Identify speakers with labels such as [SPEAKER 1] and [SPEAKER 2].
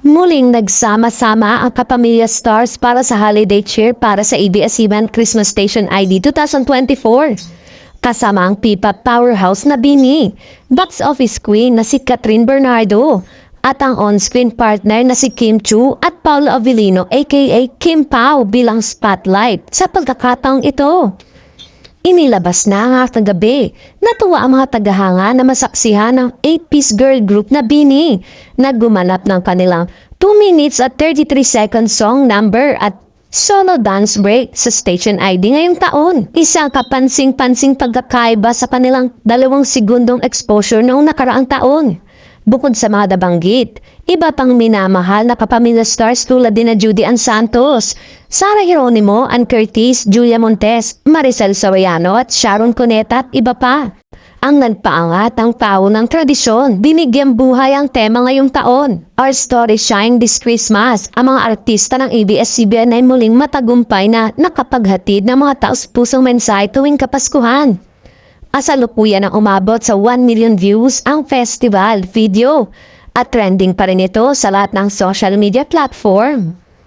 [SPEAKER 1] Muling nagsama-sama ang kapamilya stars para sa holiday cheer para sa ABS-CBN Christmas Station ID 2024. Kasama ang P-pop powerhouse na BINI, box office queen na si Catherine Bernardo, at ang on-screen partner na si Kim Chu at Paolo Avellino aka Kim Pao bilang spotlight sa pagkakataong ito. Inilabas na nga gabi. Natuwa ang mga tagahanga na masaksihan ng 8-piece girl group na BINI na gumanap ng kanilang 2 minutes at 33 seconds song number at solo dance break sa Station ID ngayong taon. Isang kapansing-pansing pagkakaiba sa kanilang 2 segundong exposure noong nakaraang taon. Bukod sa mga nabanggit, iba pang minamahal na kapamilya stars tulad din na Judy Ann Santos, Sarah Geronimo, Ann Curtis, Julia Montes, Maricel Soriano at Sharon Cuneta at iba pa. Ang nagpaangat ang tao ng tradisyon, binigyang buhay ang tema ngayong taon. Our Story Shine this Christmas, ang mga artista ng ABS-CBN ay muling matagumpay na nakapaghatid ng mga taos-pusong mensahe tuwing Kapaskuhan. Kasalukuyan ang umabot sa 1 million views ang festival video at trending pa rin ito sa lahat ng social media platform.